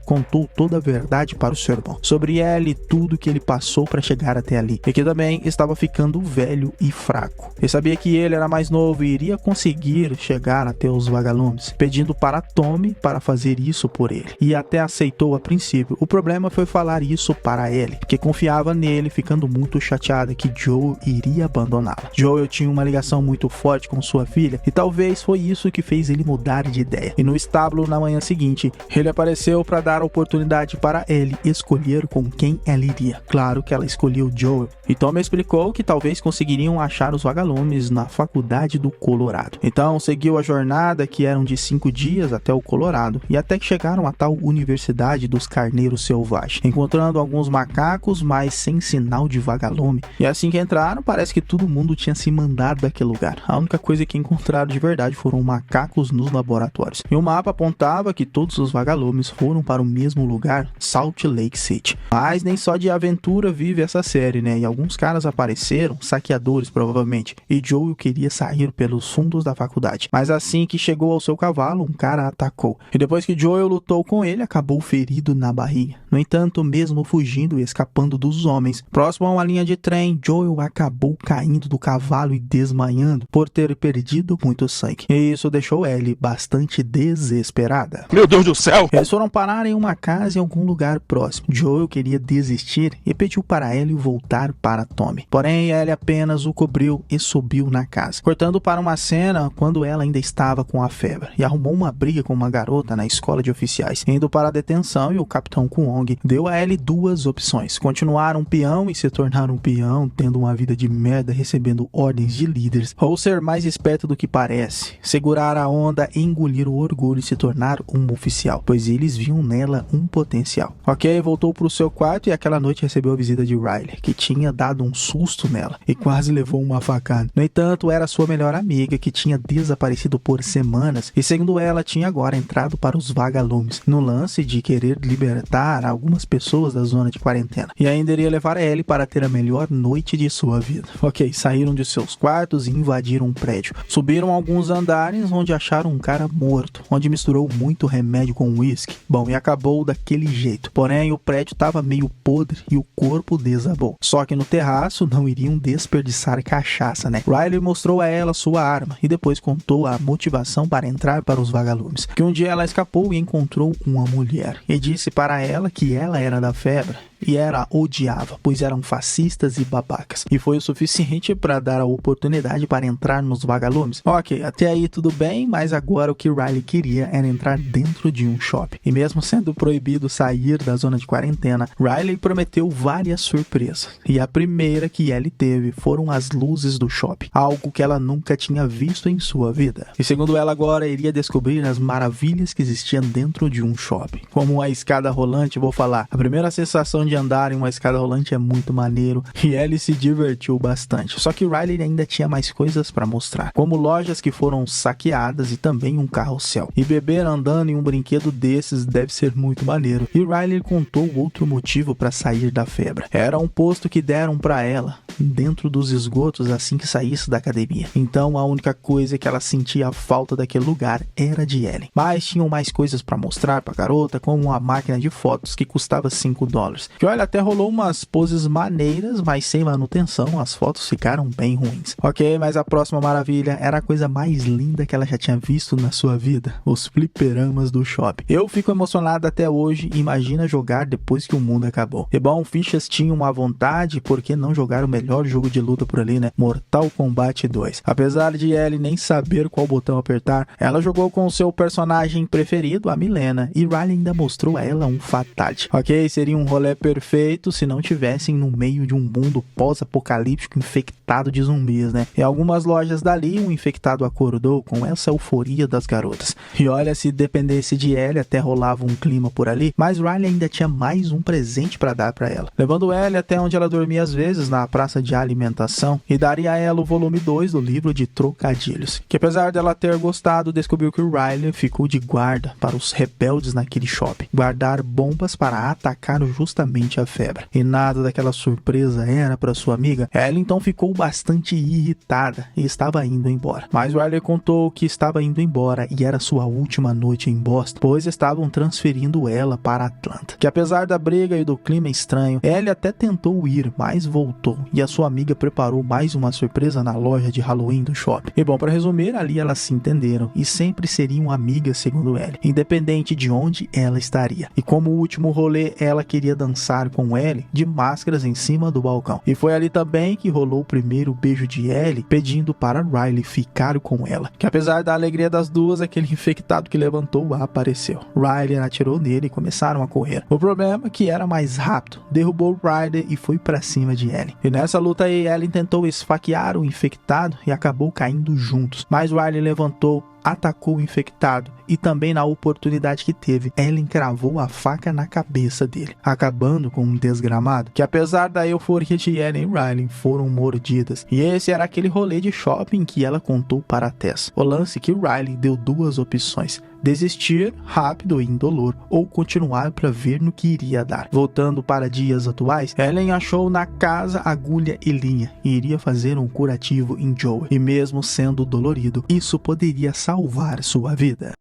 contou toda a verdade para o seu irmão, sobre Ellie, tudo que ele passou para chegar até ali, e que também estava ficando velho e fraco. Ele sabia que ele era mais novo e iria conseguir chegar até os Vagalumes, pedindo para Tommy para fazer isso por ele, e até aceitou a princípio. O problema foi falar isso para Ellie, que confiava nele, ficando muito chateada que Joel iria iria abandoná-la. Joel tinha uma ligação muito forte com sua filha e talvez foi isso que fez ele mudar de ideia. E no estábulo, na manhã seguinte, ele apareceu para dar a oportunidade para Ellie escolher com quem ela iria. Claro que ela escolheu Joel. E Tommy explicou que talvez conseguiriam achar os vagalumes na faculdade do Colorado. Então seguiu a jornada, que eram de 5 dias até o Colorado, e até que chegaram à tal Universidade dos Carneiros Selvagens, encontrando alguns macacos, mas sem sinal de vagalume. E assim que entraram, parece que todo mundo tinha se mandado daquele lugar. A única coisa que encontraram de verdade foram macacos nos laboratórios. E o mapa apontava que todos os vagalumes foram para o mesmo lugar, Salt Lake City. Mas nem só de aventura vive essa série, né? E alguns caras apareceram, saqueadores provavelmente, e Joel queria sair pelos fundos da faculdade. Mas assim que chegou ao seu cavalo, um cara atacou. E depois que Joel lutou com ele, acabou ferido na barriga. No entanto, mesmo fugindo e escapando dos homens, próximo a uma linha de trem, Joel acabou caindo do cavalo e desmaiando por ter perdido muito sangue. E isso deixou Ellie bastante desesperada. Meu Deus do céu! Eles foram parar em uma casa em algum lugar próximo. Joel queria desistir e pediu para Ellie voltar para Tommy. Porém, Ellie apenas o cobriu e subiu na casa, cortando para uma cena quando ela ainda estava com a febre e arrumou uma briga com uma garota na escola de oficiais, indo para a detenção, e o Capitão Kwong deu a Ellie duas opções: continuar um peão e se tornar um peão, tendo uma vida de merda recebendo ordens de líderes, ou ser mais esperto do que parece, segurar a onda, engolir o orgulho e se tornar um oficial, pois eles viam nela um potencial. Ok, voltou para o seu quarto e aquela noite recebeu a visita de Riley, que tinha dado um susto nela e quase levou uma facada. No entanto, era sua melhor amiga, que tinha desaparecido por semanas e, segundo ela, tinha agora entrado para os vagalumes, no lance de querer libertar algumas pessoas da zona de quarentena, e ainda iria levar Ellie para ter a melhor noite de sua vida. Ok, saíram de seus quartos e invadiram um prédio. Subiram alguns andares onde acharam um cara morto, onde misturou muito remédio com uísque. Bom, e acabou daquele jeito. Porém, o prédio estava meio podre e o corpo desabou. Só que no terraço não iriam desperdiçar cachaça, né? Riley mostrou a ela sua arma e depois contou a motivação para entrar para os vagalumes. Que um dia ela escapou e encontrou uma mulher e disse para ela que ela era da febre e ela odiava, pois eram fascistas e babacas. E foi o suficiente para dar a oportunidade para entrar nos vagalumes. Ok, até aí tudo bem, mas agora o que Riley queria era entrar dentro de um shopping. E mesmo sendo proibido sair da zona de quarentena, Riley prometeu várias surpresas. E a primeira que Ellie teve foram as luzes do shopping, algo que ela nunca tinha visto em sua vida. E segundo ela, agora iria descobrir as maravilhas que existiam dentro de um shopping. Como a escada rolante, vou falar, a primeira sensação de andar em uma escada rolante é muito maneiro e Ellie se divertiu bastante. Só que Riley ainda tinha mais coisas para mostrar, como lojas que foram saqueadas e também um carrossel. E beber andando em um brinquedo desses deve ser muito maneiro. E Riley contou outro motivo para sair da febre. Era um posto que deram para ela dentro dos esgotos assim que saísse da academia. Então a única coisa que ela sentia falta daquele lugar era de Ellie. Mas tinham mais coisas para mostrar para a garota, como a máquina de fotos que custava $5. Que olha, até rolou umas poses maneiras, mas sem manutenção, as fotos ficaram bem ruins. Ok, mas a próxima maravilha era a coisa mais linda que ela já tinha visto na sua vida: os fliperamas do shopping. Eu fico emocionado até hoje, imagina jogar depois que o mundo acabou. E bom, fichas tinham à vontade, por que não jogar o melhor jogo de luta por ali, né? Mortal Kombat 2. Apesar de Ellie nem saber qual botão apertar, ela jogou com o seu personagem preferido, a Milena, e Riley ainda mostrou a ela um fatality. Ok, seria um rolê perfeito se não tivessem no meio de um mundo pós-apocalíptico infectado de zumbis, né? Em algumas lojas dali, um infectado acordou com essa euforia das garotas. E olha, se dependesse de Ellie, até rolava um clima por ali, mas Riley ainda tinha mais um presente para dar para ela, levando Ellie até onde ela dormia às vezes, na praça de alimentação, e daria a ela o volume 2 do livro de trocadilhos, que apesar dela ter gostado, descobriu que Riley ficou de guarda para os rebeldes naquele shopping, guardar bombas para atacar justamente a febre. E nada daquela surpresa era para sua amiga. Ela então ficou bastante irritada e estava indo embora. Mas Riley contou que estava indo embora e era sua última noite em Boston, pois estavam transferindo ela para Atlanta. Que apesar da briga e do clima estranho, Ellie até tentou ir, mas voltou. E a sua amiga preparou mais uma surpresa na loja de Halloween do shopping. E bom, para resumir, ali elas se entenderam e sempre seriam amigas, segundo Ellie, independente de onde ela estaria. E como último rolê, ela queria dançar dançar com Ellie de máscaras em cima do balcão. E foi ali também que rolou o primeiro beijo de Ellie, pedindo para Riley ficar com ela. Que apesar da alegria das duas, aquele infectado que levantou apareceu. Riley atirou nele e começaram a correr. O problema é que era mais rápido, derrubou Riley e foi para cima de Ellie. E nessa luta aí, Ellie tentou esfaquear o infectado e acabou caindo juntos. Mas Riley levantou, atacou o infectado e também, na oportunidade que teve, ela encravou a faca na cabeça dele, acabando com um desgramado que, apesar da euforia de Ellie e Riley, foram mordidas. E esse era aquele rolê de shopping que ela contou para Tess. O lance que Riley deu duas opções: desistir rápido e indolor, ou continuar para ver no que iria dar. Voltando para dias atuais, Ellen achou na casa agulha e linha e iria fazer um curativo em Joey. E mesmo sendo dolorido, isso poderia salvar sua vida.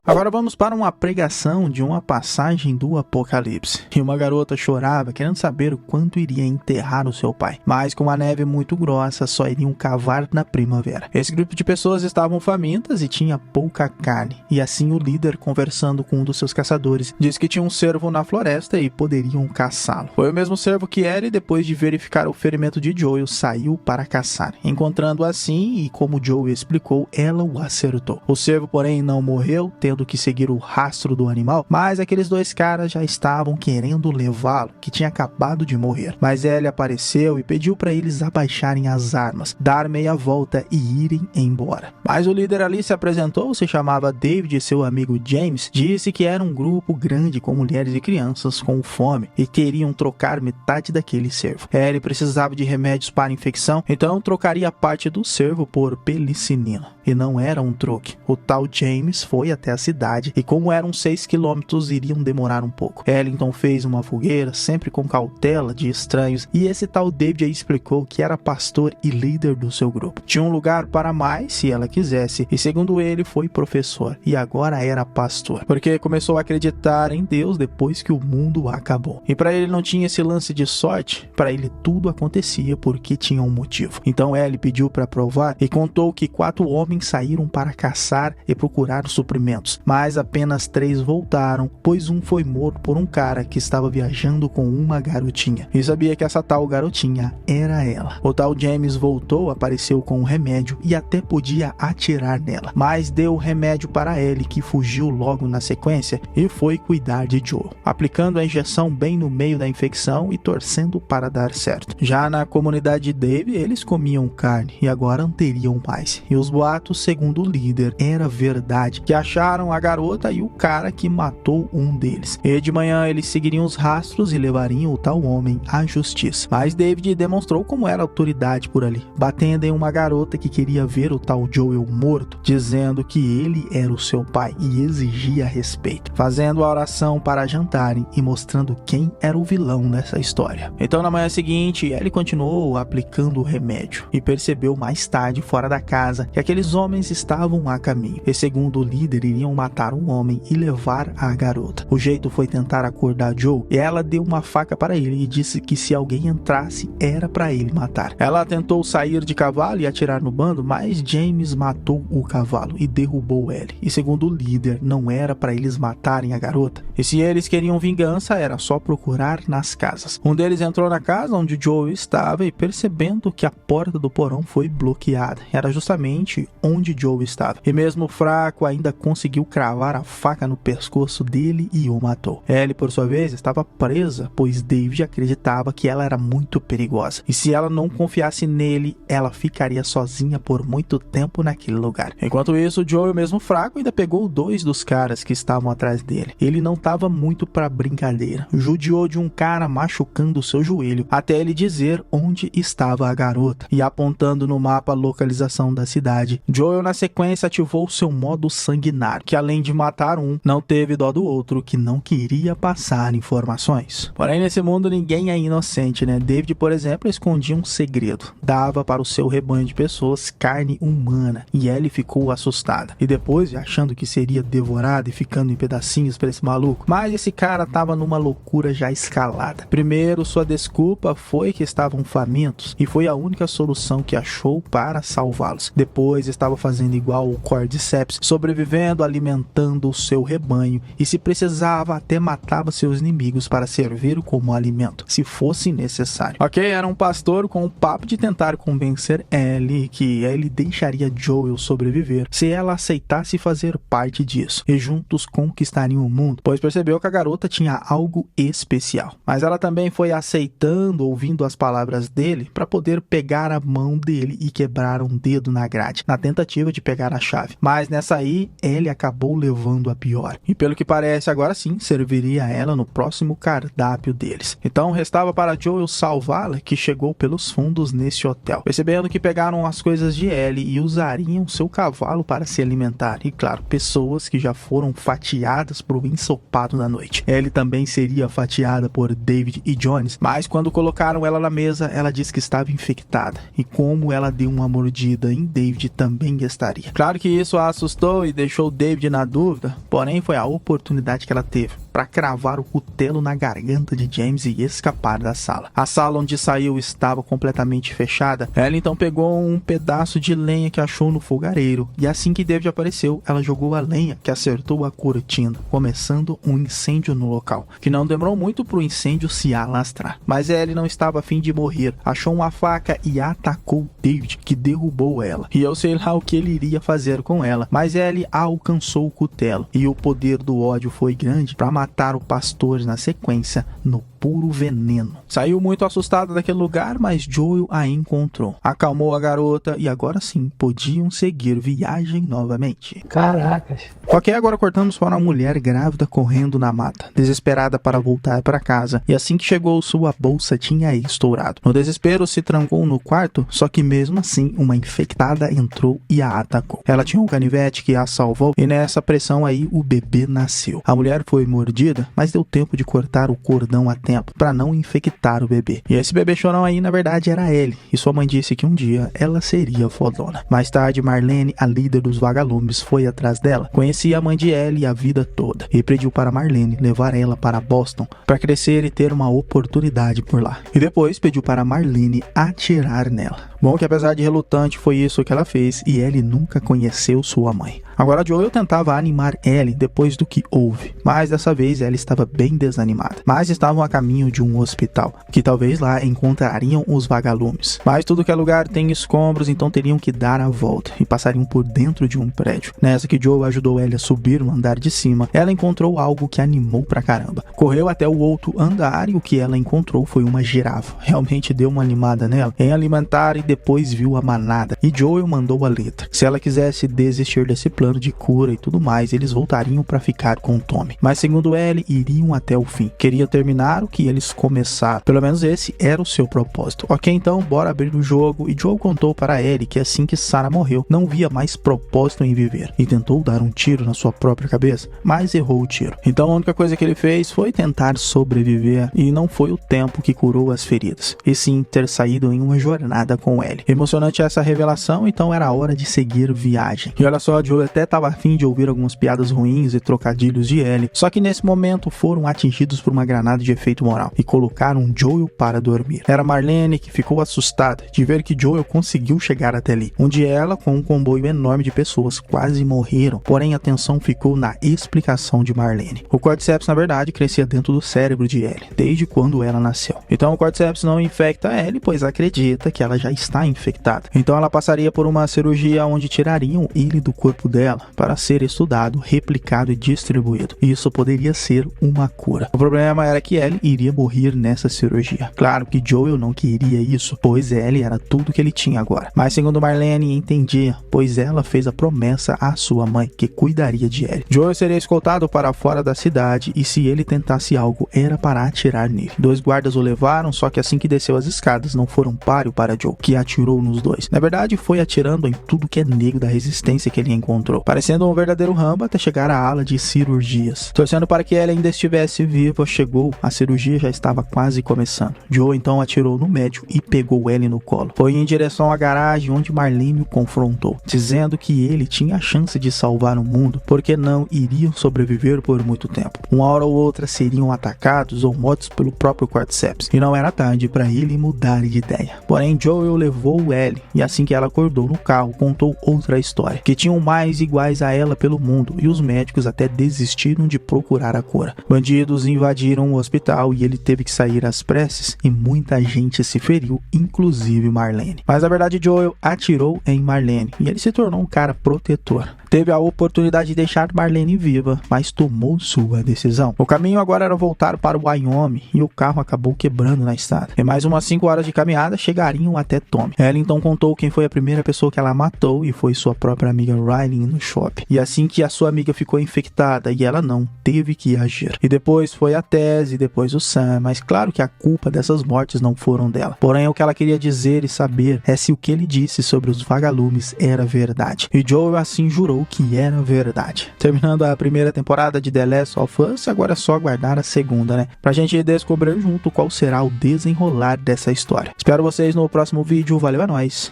Agora vamos para uma pregação de uma passagem do Apocalipse. E uma garota chorava, querendo saber o quanto iria enterrar o seu pai. Mas com a neve muito grossa, só iriam cavar na primavera. Esse grupo de pessoas estavam famintas e tinha pouca carne. E assim o líder, conversando com um dos seus caçadores, disse que tinha um cervo na floresta e poderiam caçá-lo. Foi o mesmo cervo que Ellie, depois de verificar o ferimento de Joel, saiu para caçar. Encontrando assim, e como Joel explicou, ela o acertou. O cervo, porém, não morreu, tendo que seguir o rastro do animal, mas aqueles dois caras já estavam querendo levá-lo, que tinha acabado de morrer. Mas Ellie apareceu e pediu para eles abaixarem as armas, dar meia volta e irem embora. Mas o líder ali se apresentou, se chamava David, e seu amigo James disse que era um grupo grande com mulheres e crianças com fome e queriam trocar metade daquele cervo. Ellie precisava de remédios para infecção, então trocaria parte do cervo por pelicinina. E não era um troque. O tal James foi até a cidade e, como eram 6 quilômetros, iriam demorar um pouco. Ellie então fez uma fogueira, sempre com cautela de estranhos, e esse tal David aí explicou que era pastor e líder do seu grupo. Tinha um lugar para mais se ela quisesse, e segundo ele foi professor, e agora era pastor, porque começou a acreditar em Deus depois que o mundo acabou. E para ele não tinha esse lance de sorte, para ele tudo acontecia porque tinha um motivo. Então Ellie pediu para provar e contou que 4 homens saíram para caçar e procurar suprimentos, mas apenas 3 voltaram, pois um foi morto por um cara que estava viajando com uma garotinha e sabia que essa tal garotinha era ela. O tal James voltou, apareceu com um remédio e até podia atirar nela, mas deu o remédio para Ellie, que fugiu logo na sequência e foi cuidar de Joel, aplicando a injeção bem no meio da infecção e torcendo para dar certo. Já na comunidade de Dave, eles comiam carne e agora não teriam mais, e os boatos, segundo o líder, era verdade, que acharam a garota e o cara que matou um deles. E de manhã eles seguiriam os rastros e levariam o tal homem à justiça. Mas David demonstrou como era autoridade por ali, batendo em uma garota que queria ver o tal Joel morto, dizendo que ele era o seu pai e exigia respeito, fazendo a oração para jantarem e mostrando quem era o vilão nessa história. Então na manhã seguinte, ele continuou aplicando o remédio e percebeu mais tarde, fora da casa, que aqueles homens estavam a caminho e, segundo o líder, iriam matar um homem e levar a garota. O jeito foi tentar acordar Joe e ela deu uma faca para ele e disse que se alguém entrasse era para ele matar. Ela tentou sair de cavalo e atirar no bando, mas James matou o cavalo e derrubou ele. E segundo o líder, não era para eles matarem a garota. E se eles queriam vingança, era só procurar nas casas. Um deles entrou na casa onde Joe estava e, percebendo que a porta do porão foi bloqueada, era justamente onde Joe estava. E mesmo fraco, ainda conseguiu cravar a faca no pescoço dele e o matou. Ellie, por sua vez, estava presa, pois David acreditava que ela era muito perigosa. E se ela não confiasse nele, ela ficaria sozinha por muito tempo naquele lugar. Enquanto isso, Joe, mesmo fraco, ainda pegou 2 dos caras que estavam atrás dele. Ele não estava muito para brincadeira. Judiou de um cara machucando seu joelho até ele dizer onde estava a garota. E apontando no mapa a localização da cidade, Joel na sequência ativou seu modo sanguinário, que além de matar um, não teve dó do outro, que não queria passar informações. Porém, nesse mundo ninguém é inocente, né? David, por exemplo, escondia um segredo. Dava para o seu rebanho de pessoas carne humana, e Ellie ficou assustada. E depois, achando que seria devorada e ficando em pedacinhos para esse maluco, mas esse cara tava numa loucura já escalada. Primeiro, sua desculpa foi que estavam famintos, e foi a única solução que achou para salvá-los. Depois, estava fazendo igual ao Cordyceps, sobrevivendo, alimentando o seu rebanho e, se precisava, até matava seus inimigos para servir como alimento, se fosse necessário. Ok, era um pastor com o papo de tentar convencer Ellie que ele deixaria Joel sobreviver se ela aceitasse fazer parte disso, e juntos conquistariam o mundo, pois percebeu que a garota tinha algo especial. Mas ela também foi aceitando, ouvindo as palavras dele, para poder pegar a mão dele e quebrar um dedo na grade, na tentativa de pegar a chave. Mas nessa aí, ele acabou levando a pior. E pelo que parece, agora sim, serviria ela no próximo cardápio deles. Então restava para Joel salvá-la, que chegou pelos fundos nesse hotel, percebendo que pegaram as coisas de Ellie e usariam seu cavalo para se alimentar. E claro, pessoas que já foram fatiadas pro ensopado da noite. Ellie também seria fatiada por David e Jones, mas quando colocaram ela na mesa, ela disse que estava infectada. E como ela deu uma mordida em David, também estaria. Claro que isso a assustou e deixou David na dúvida, porém foi a oportunidade que ela teve para cravar o cutelo na garganta de James e escapar da sala. A sala onde saiu estava completamente fechada. Ela então pegou um pedaço de lenha que achou no fogareiro, e assim que David apareceu, ela jogou a lenha que acertou a cortina, começando um incêndio no local, que não demorou muito para o incêndio se alastrar. Mas Ellie não estava a fim de morrer, achou uma faca e atacou David, que derrubou ela. E eu sei lá o que ele iria fazer com ela, mas Ellie alcançou o cutelo, e o poder do ódio foi grande para matar o pastor na sequência, no puro veneno. Saiu muito assustada daquele lugar, mas Joel a encontrou, acalmou a garota e agora sim podiam seguir viagem novamente. Caracas. Ok, agora cortamos para uma mulher grávida correndo na mata, desesperada para voltar para casa, e assim que chegou, sua bolsa tinha estourado. No desespero, se trancou no quarto, só que mesmo assim uma infectada entrou e a atacou. Ela tinha um canivete que a salvou, e nessa pressão aí o bebê nasceu. A mulher foi mordida, mas deu tempo de cortar o cordão a tempo para não infectar o bebê. E esse bebê chorão aí, na verdade, era ele, e sua mãe disse que um dia ela seria fodona. Mais tarde, Marlene, a líder dos vagalumes, foi atrás dela. Conhecia a mãe de Ellie a vida toda e pediu para Marlene levar ela para Boston para crescer e ter uma oportunidade por lá. E depois pediu para Marlene atirar nela. Bom que apesar de relutante, foi isso que ela fez, e Ellie nunca conheceu sua mãe. Agora Joel tentava animar Ellie depois do que houve, mas dessa vez Ellie estava bem desanimada. Mas estavam a caminho de um hospital, que talvez lá encontrariam os vagalumes. Mas tudo que é lugar tem escombros, então teriam que dar a volta e passariam por dentro de um prédio. Nessa que Joel ajudou Ellie a subir no andar de cima, ela encontrou algo que animou pra caramba. Correu até o outro andar e o que ela encontrou foi uma girafa. Realmente deu uma animada nela em alimentar e depois viu a manada, e Joel mandou a letra. Se ela quisesse desistir desse plano de cura e tudo mais, eles voltariam para ficar com Tommy. Mas segundo ele, iriam até o fim. Queriam terminar o que eles começaram. Pelo menos esse era o seu propósito. Ok, então bora abrir o jogo, e Joel contou para Ellie que assim que Sarah morreu, não via mais propósito em viver, e tentou dar um tiro na sua própria cabeça, mas errou o tiro. Então a única coisa que ele fez foi tentar sobreviver, e não foi o tempo que curou as feridas, e sim ter saído em uma jornada com Ellie. Emocionante essa revelação, então era hora de seguir viagem. E olha só, Joel até estava a fim de ouvir algumas piadas ruins e trocadilhos de Ellie, só que nesse momento foram atingidos por uma granada de efeito moral e colocaram Joel para dormir. Era Marlene que ficou assustada de ver que Joel conseguiu chegar até ali, onde ela, com um comboio enorme de pessoas, quase morreram, porém a atenção ficou na explicação de Marlene. O Cordyceps, na verdade, crescia dentro do cérebro de Ellie, desde quando ela nasceu. Então o Cordyceps não infecta Ellie, pois acredita que ela já está infectada. Então ela passaria por uma cirurgia onde tirariam ele do corpo dela para ser estudado, replicado e distribuído. Isso poderia ser uma cura. O problema era que Ellie iria morrer nessa cirurgia. Claro que Joel não queria isso, pois Ellie era tudo que ele tinha agora. Mas segundo Marlene, entendia, pois ela fez a promessa à sua mãe que cuidaria de Ellie. Joel seria escoltado para fora da cidade, e se ele tentasse algo, era para atirar nele. 2 guardas o levaram, só que assim que desceu as escadas, não foram páreo para Joel, que atirou nos 2. Na verdade, foi atirando em tudo que é negro da resistência que ele encontrou, parecendo um verdadeiro Rambo até chegar à ala de cirurgias. Torcendo para que Ellie ainda estivesse viva, chegou, a cirurgia já estava quase começando. Joe então atirou no médico e pegou Ellie no colo. Foi em direção à garagem onde Marlene o confrontou, dizendo que ele tinha a chance de salvar o mundo, porque não iriam sobreviver por muito tempo. Uma hora ou outra seriam atacados ou mortos pelo próprio Cordyceps, e não era tarde para ele mudar de ideia. Porém, Joel levou Ellie, e assim que ela acordou no carro, contou outra história, que tinham mais iguais a ela pelo mundo, e os médicos até desistiram de procurar a cura. Bandidos invadiram o hospital e ele teve que sair às pressas, e muita gente se feriu, inclusive Marlene. Mas na verdade Joel atirou em Marlene, e ele se tornou um cara protetor. Teve a oportunidade de deixar Marlene viva, mas tomou sua decisão. O caminho agora era voltar para o Wyoming, e o carro acabou quebrando na estrada. Em mais umas 5 horas de caminhada, chegariam até Tommy. Ela então contou quem foi a primeira pessoa que ela matou, e foi sua própria amiga Riley no shopping. E assim que a sua amiga ficou infectada e ela não, teve que agir. E depois foi a Tess e depois o Sam, mas claro que a culpa dessas mortes não foram dela. Porém, o que ela queria dizer e saber é se o que ele disse sobre os vagalumes era verdade. E Joel assim jurou que era verdade. Terminando a primeira temporada de The Last of Us, agora é só aguardar a segunda, né? Pra gente descobrir junto qual será o desenrolar dessa história. Espero vocês no próximo vídeo. Valeu, é nóis.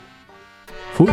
Fui!